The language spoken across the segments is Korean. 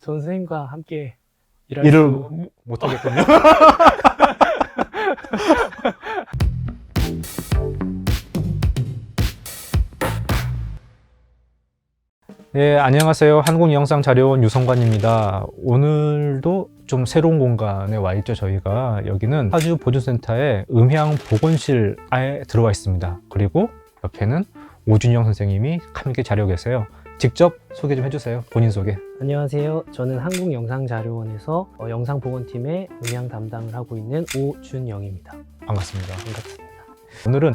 전 선생님과 함께 일을 못 하겠군요. 네, 안녕하세요. 한국영상자료원 유성관입니다. 오늘도 좀 새로운 공간에 와 있죠. 저희가 여기는 파주 보존센터의 음향보건실에 들어와 있습니다. 그리고 옆에는 오준영 선생님이 함께 자리하고 계세요. 직접 소개 좀 해주세요. 본인 소개. 안녕하세요. 저는 한국영상자료원에서 영상보건팀의 음향 담당을 하고 있는 오준영입니다. 반갑습니다. 반갑습니다. 오늘은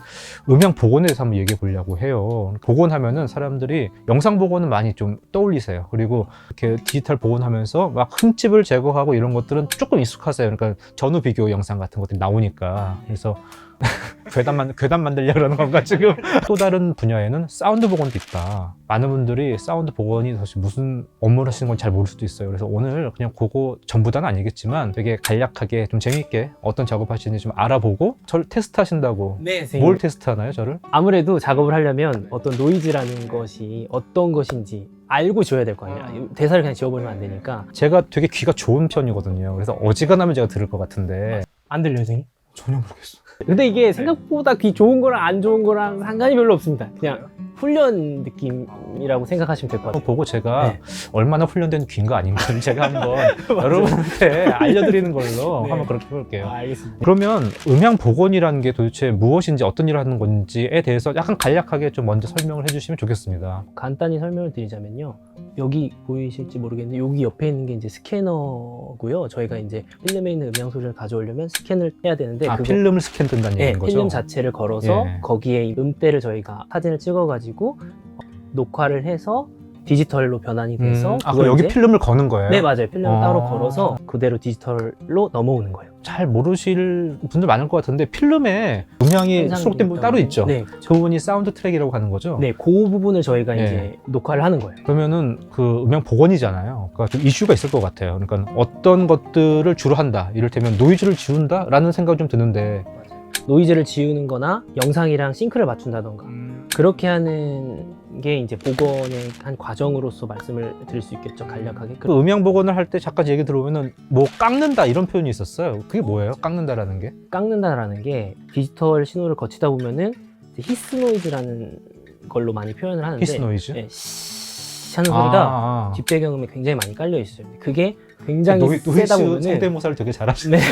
음향 복원에 대해서 한번 얘기해 보려고 해요. 복원하면은 사람들이 영상 복원은 많이 좀 떠올리세요. 그리고 이렇게 디지털 복원하면서 막 흠집을 제거하고 이런 것들은 조금 익숙하세요. 그러니까 전후 비교 영상 같은 것들이 나오니까. 그래서 괴담 만들려고 그러는 건가 지금? 또 다른 분야에는 사운드 복원도 있다. 많은 분들이 사운드 복원이 사실 무슨 업무를 하시는 건 잘 모를 수도 있어요. 그래서 오늘 그냥 그거 전부 다는 아니겠지만 되게 간략하게 좀 재미있게 어떤 작업하시는지 좀 알아보고 저를 테스트 하신다고. 네, 선생님. 뭘 테스트 하나요, 저를? 아무래도 작업을 하려면 어떤 노이즈라는 것이 어떤 것인지 알고 지어야 될 거 아니에요. 대사를 그냥 지어버리면 안 되니까. 제가 되게 귀가 좋은 편이거든요. 그래서 어지간하면 제가 들을 것 같은데 안 들려요, 선생님? 전혀 모르겠어. 근데 이게 생각보다 귀 좋은 거랑 안 좋은 거랑 상관이 별로 없습니다. 그냥 훈련 느낌이라고 생각하시면 될 것 같아요. 보고 제가 네. 얼마나 훈련된 귀인가 아닌가를 제가 한번 여러분한테 알려드리는 걸로 네. 한번 그렇게 해볼게요. 알겠습니다. 그러면 음향 복원이라는 게 도대체 무엇인지 어떤 일을 하는 건지에 대해서 약간 간략하게 좀 먼저 설명을 해주시면 좋겠습니다. 간단히 설명을 드리자면요. 여기 보이실지 모르겠는데 여기 옆에 있는 게 이제 스캐너고요. 저희가 이제 필름에 있는 음향 소리를 가져오려면 스캔을 해야 되는데 필름을 스캔 뜬다는 네, 얘기인 거죠? 필름 자체를 걸어서 예. 거기에 음대를 저희가 사진을 찍어가지고 녹화를 해서 디지털로 변환이 돼서 그럼 그걸 여기 이제- 필름을 거는 거예요? 네, 맞아요. 필름을 따로 아. 걸어서 그대로 디지털로 넘어오는 거예요. 잘 모르실 분들 많을 것 같은데 필름에 음향이 현상이 수록된 부분 따로 있죠? 네, 그 부분이 사운드 트랙이라고 하는 거죠? 네, 그 부분을 저희가 예. 이제 녹화를 하는 거예요. 그러면은 그 음향 복원이잖아요. 그러니까 좀 이슈가 있을 것 같아요. 그러니까 어떤 것들을 주로 한다. 이를테면 노이즈를 지운다? 라는 생각이 좀 드는데 노이즈를 지우는 거나 영상이랑 싱크를 맞춘다던가 그렇게 하는 게 이제 복원의 한 과정으로서 말씀을 드릴 수 있겠죠, 간략하게. 그 음향 복원을 할 때 잠깐 얘기 들어보면은 뭐 깎는다 이런 표현이 있었어요. 그게 뭐예요? 깎는다라는 게? 깎는다라는 게 디지털 신호를 거치다 보면은 이제 히스 노이즈라는 걸로 많이 표현을 하는데 히스 노이즈? 네, 시 하는 소리가 뒷배경음에 굉장히 많이 깔려 있어요. 그게 굉장히 세다 노이즈 보면은 성대모사를 되게 잘하시네. 네.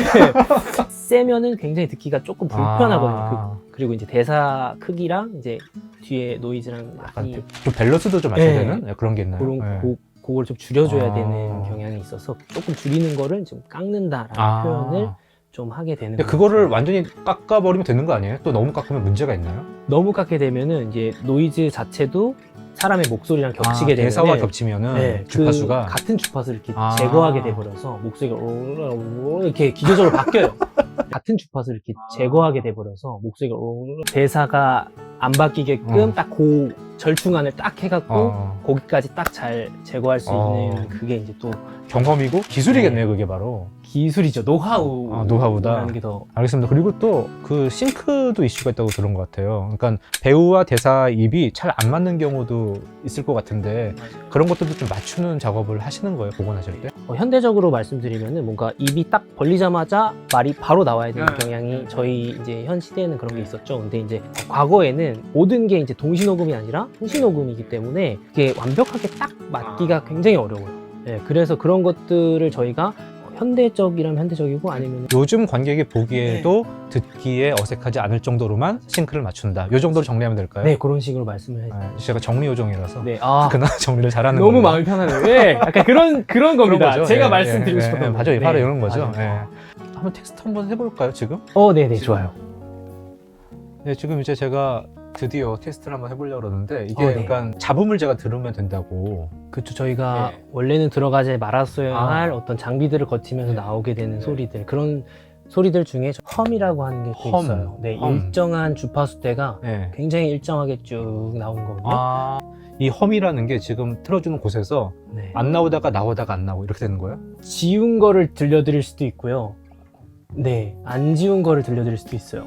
세면은 굉장히 듣기가 조금 불편하거든요. 그리고 이제 대사 크기랑 이제 뒤에 노이즈랑 약간 많이 좀 밸런스도 좀 맞춰야 네. 되는 그런 게 있나요? 그런 네. 그걸 좀 줄여줘야 아. 되는 경향이 있어서 조금 줄이는 거를 좀 깎는다라는 아. 표현을 좀 하게 되는 근데 거예요. 그거를 완전히 깎아버리면 되는 거 아니에요? 또 너무 깎으면 문제가 있나요? 너무 깎게 되면은 이제 노이즈 자체도 사람의 목소리랑 겹치게 되는데 대사와 겹치면은 네, 주파수가 그 같은 주파수를 이렇게 아. 제거하게 돼버려서 목소리가 이렇게 기계적으로 바뀌어요. 같은 주파수를 이렇게 제거하게 돼버려서 목소리가 대사가 안 바뀌게끔 딱 그 절충안을 딱 해갖고 거기까지 딱 잘 제거할 수 있는 그게 이제 또 경험이고 기술이겠네요. 그게 바로. 기술이죠. 노하우. 노하우다. 라는 게 더. 알겠습니다. 그리고 또 그 싱크도 이슈가 있다고 들은 것 같아요. 그러니까 배우와 대사 입이 잘 안 맞는 경우도 있을 것 같은데 그런 것들도 좀 맞추는 작업을 하시는 거예요, 복원하실 때? 현대적으로 말씀드리면은 뭔가 입이 딱 벌리자마자 말이 바로 나와야 되는 경향이 저희 이제 현 시대에는 그런 게 있었죠. 근데 이제 과거에는 모든 게 이제 동시녹음이 아니라 통시녹음이기 때문에 그게 완벽하게 딱 맞기가 굉장히 어려워요. 네, 그래서 그런 것들을 저희가 현대적이라면 현대적이고 아니면 요즘 관객이 보기에도 듣기에 어색하지 않을 정도로만 싱크를 맞춘다. 요 정도로 정리하면 될까요? 네, 그런 식으로 말씀을 해주세요. 제가 정리 요정이라서 네, 아, 그나마 정리를 잘하는 너무 걸로. 마음이 편하네요. 네, 약간 그런 겁니다. 거죠. 제가 예, 말씀드리고 예, 싶었던 거. 맞아요. 바로 이런 거죠. 맞아요. 예. 한번 테스트 한번 해볼까요, 지금? 네네, 좋아요. 네, 지금 이제 제가 드디어 테스트를 한번 해보려고 그러는데 이게 네. 약간 잡음을 제가 들으면 된다고. 그렇죠. 저희가 네. 원래는 들어가지 말았어야 아. 할 어떤 장비들을 거치면서 네. 나오게 되는 네. 소리들, 그런 소리들 중에 험이라고 하는 게 또 험. 있어요. 네, 험. 일정한 주파수대가 네. 굉장히 일정하게 쭉 나오는 거거든요. 이 험이라는 게 지금 틀어주는 곳에서 네. 안 나오다가 나오다가 안 나오고 이렇게 되는 거예요? 지운 거를 들려드릴 수도 있고요. 네, 안 지운 거를 들려드릴 수도 있어요.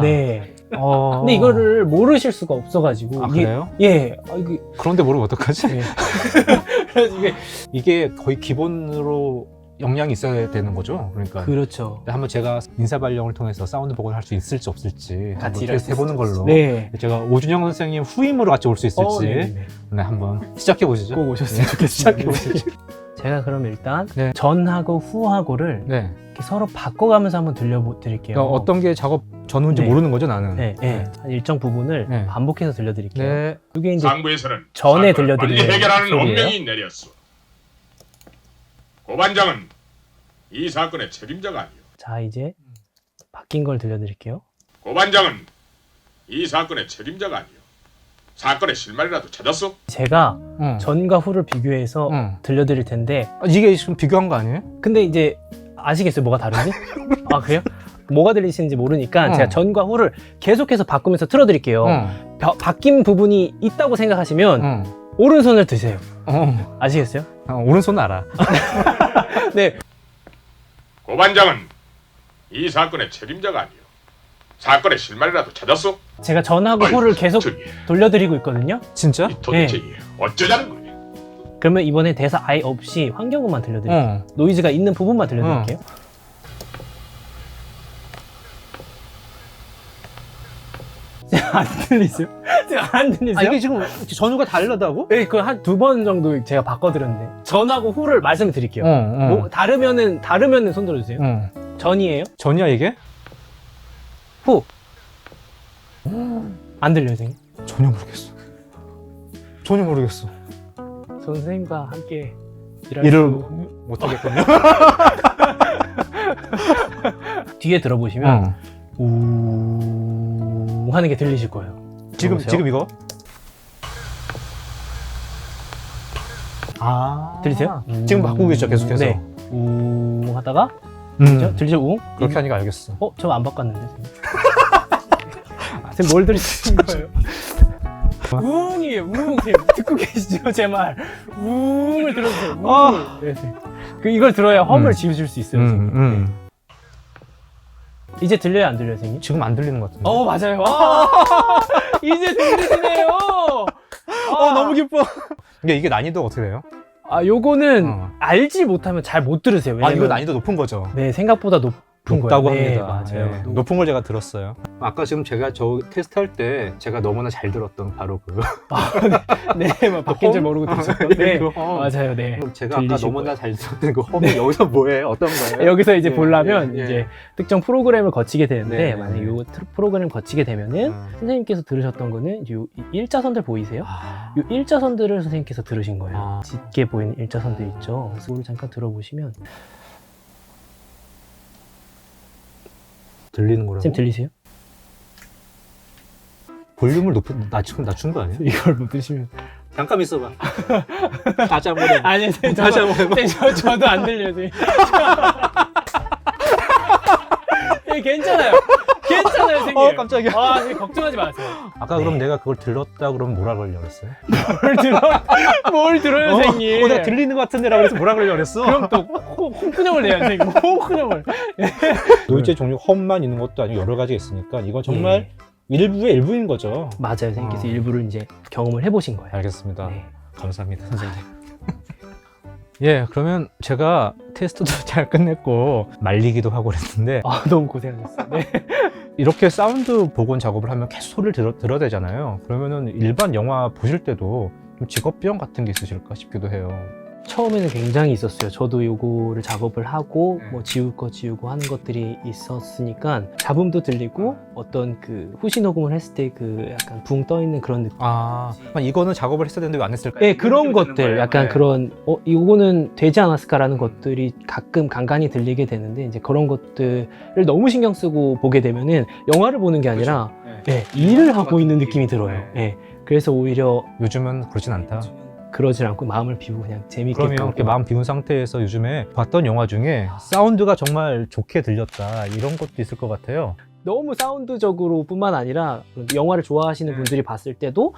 네. 근데 이거를 모르실 수가 없어가지고. 아, 이게, 그래요? 예. 이게, 그런데 모르면 어떡하지? 예. 그래서 이게 거의 기본으로 역량이 있어야 되는 거죠. 그러니까 그렇죠. 한번 제가 인사발령을 통해서 사운드 복원을 할 수 있을지 없을지 같이 한번 일할 테스트 해보는 걸로. 네. 제가 오준영 선생님 후임으로 같이 올 수 있을지 네네네. 네, 한번 시작해 보시죠. 꼭 오셨으면 좋겠어요. 시작해보시죠. 제가 그럼 일단 네. 전하고 후하고를 네. 이렇게 서로 바꿔가면서 한번 들려드릴게요. 그러니까 어떤 게 작업 전후인지 네. 모르는 거죠, 나는. 네, 네. 한 일정 부분을 네. 반복해서 들려드릴게요. 네. 이게 이제 상부에서는 전에 사건을 들려드리는 빨리 해결하는 소리예요. 엄명이 내렸소. 고반장은 이 사건의 책임자가 아니오. 자 이제 바뀐 걸 들려드릴게요. 고반장은 이 사건의 책임자가 아니오. 사건의 실마리라도 찾았소? 제가 응. 전과 후를 비교해서 응. 들려드릴 텐데 이게 지금 비교한 거 아니에요? 근데 이제 아시겠어요? 뭐가 다른지? 아 그래요? 뭐가 들리시는지 모르니까 제가 전과 후를 계속해서 바꾸면서 틀어드릴게요. 응. 바뀐 부분이 있다고 생각하시면 응. 오른손을 드세요. 어. 아시겠어요? 오른손은 알아. 네. 고반장은 이 사건의 책임자가 아니오. 사건의 실마리라도 찾았소? 제가 전하고 후를 계속 저기, 돌려드리고 있거든요. 진짜? 이 도대체 이게 어쩌자는 거야? 그러면 이번에 대사 아예 없이 환경음만 들려드릴게요. 어. 노이즈가 있는 부분만 들려드릴게요. 제가 안 들리세요? 제가 안 들리세요? 아, 이게 지금 전후가 다르다고? 네, 그 한 두 번 정도 제가 바꿔드렸는데 전하고 후를 말씀드릴게요. 뭐 다르면은 손 들어주세요. 전이에요? 전이야 이게? 후. 안 들려요, 선생님? 전혀 모르겠어. 전혀 모르겠어. 선생님과 함께 일할 일을 수... 못하겠군요. 뒤에 들어보시면 우 하는 게 들리실 거예요. 들어보세요. 지금 이거? 아. 들리세요? 지금 바꾸고 있죠, 계속해서. 네. 우 하다가 그죠? 들리죠? 우? 그렇게 하니까 알겠어. 저 안 바꿨는데. 선생님 뭘 들으시는 거예요? 우웅이에요. 우웅. 선생님. 듣고 계시죠? 제 말. 우웅을 들어주세요. 우웅을. 네, 선생님. 이걸 들어야 험을 지우실 수 있어요. 선생님. 네. 이제 들려요? 안 들려요? 선생님? 지금 안 들리는 것 같은데. 맞아요. 이제 들리시네요. 너무 기뻐. 이게 난이도가 어떻게 돼요? 요거는 알지 못하면 잘 못 들으세요. 이거 왜냐면 난이도 높은 거죠? 네, 생각보다 높다고 합니다. 맞아요. 네, 높은 걸 제가 들었어요. 아까 지금 제가 저 테스트할 때 제가 너무나 잘 들었던 바로 그 네, 막 바뀐 줄 모르고 들으셨던. 네, 그 험. 맞아요. 네. 제가 아까 들리실 너무나 거예요. 잘 들었던 그 험이 여기서 뭐예요? 어떤 거예요? 여기서 이제 예, 보려면 예, 이제 특정 프로그램을 거치게 되는데 네, 만약에 네. 요 프로그램 거치게 되면은 선생님께서 들으셨던 거는 요 일자선들 보이세요? 아. 요 일자선들을 선생님께서 들으신 거예요. 아. 짙게 보이는 일자선들 있죠. 그거를 잠깐 들어보시면 들리는 거라고? 선생님 들리세요? 볼륨을 낮춘 거 아니에요? 이걸 못 들으시면 잠깐 있어봐. 다시 한번 해. 아니 선생님 다시 한번 해봐. 저도 안 들려요. 선생님. 예, 괜찮아요. 괜찮아요, 선생님. 깜짝이야. 선생님 걱정하지 마세요. 아까 그럼 내가 그걸 들었다 그러면 뭐라 그러려고 그랬어요? 뭘 들어요, 선생님? 내가 들리는 것 같은데라고 그래서 뭐라 그러려고 그랬어? 그럼 또 콩쿠녕을 내요, 선생님. 콩쿠녕을. 노이즈 종류 험만 있는 것도 아니고 여러 가지가 있으니까 이건 정말 일부의 일부인 거죠. 맞아요, 선생님께서 일부를 이제 경험을 해보신 거예요. 알겠습니다. 네. 감사합니다, 선생님. 예, 그러면 제가 테스트도 잘 끝냈고 말리기도 하고 그랬는데 너무 고생하셨어요. 네. 이렇게 사운드 복원 작업을 하면 계속 소리를 들어야 되잖아요. 그러면은 일반 영화 보실 때도 좀 직업병 같은 게 있으실까 싶기도 해요. 처음에는 굉장히 있었어요. 저도 요거를 작업을 하고 네. 뭐 지울 거 지우고 하는 것들이 있었으니까 잡음도 들리고 어떤 그 후시 녹음을 했을 때 그 약간 붕 떠 있는 그런 느낌. 이거는 작업을 했어야 되는데 왜 안 했을까? 네, 그런 것들 약간 네. 그런 요거는 되지 않았을까라는 것들이 가끔 간간히 들리게 되는데 이제 그런 것들을 너무 신경 쓰고 보게 되면은 영화를 보는 게 아니라 네, 일을 하고 있는 느낌이 들어요. 네. 그래서 오히려 요즘은 그렇진 않다. 그러질 않고 마음을 비우고 그냥 재밌게 그러면 보고. 이렇게 마음 비운 상태에서 요즘에 봤던 영화 중에 사운드가 정말 좋게 들렸다 이런 것도 있을 것 같아요. 너무 사운드적으로 뿐만 아니라 영화를 좋아하시는 분들이 봤을 때도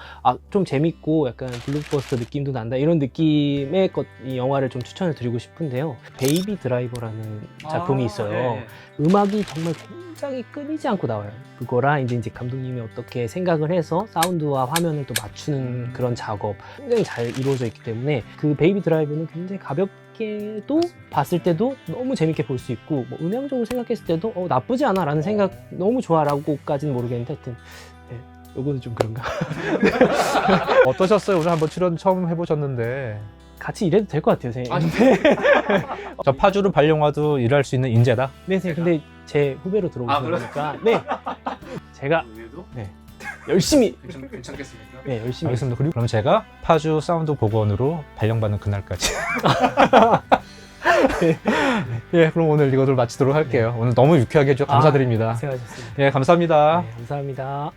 좀 재밌고 약간 블록버스터 느낌도 난다 이런 느낌의 이 영화를 좀 추천을 드리고 싶은데요. 베이비 드라이버라는 작품이 있어요. 음악이 정말 굉장히 끊이지 않고 나와요. 그거랑 이제 감독님이 어떻게 생각을 해서 사운드와 화면을 또 맞추는 그런 작업 굉장히 잘 이루어져 있기 때문에 그 베이비 드라이버는 굉장히 가볍게도 봤을 때도 너무 재밌게 볼 수 있고 뭐 음향적으로 생각했을 때도 나쁘지 않아 라는 생각 너무 좋아 라고까지는 모르겠는데 하여튼 네, 요거는 좀 그런가. 어떠셨어요? 오늘 한번 출연 처음 해보셨는데. 같이 일해도 될 것 같아요, 선생님. 저 파주로 발령와도 일할 수 있는 인재다. 네, 선생님. 근데 제 후배로 들어오신 거니까 네, 제가 열심히 괜찮겠습니까? 네, 열심히 알겠습니다. 그리고 그럼 제가 파주 사운드 복원으로 발령받는 그날까지. 예, 그럼 오늘 이것을 마치도록 할게요. 오늘 너무 유쾌하게 해주셔서 감사드립니다. 고생하셨습니다. 예, 감사합니다. 네, 감사합니다.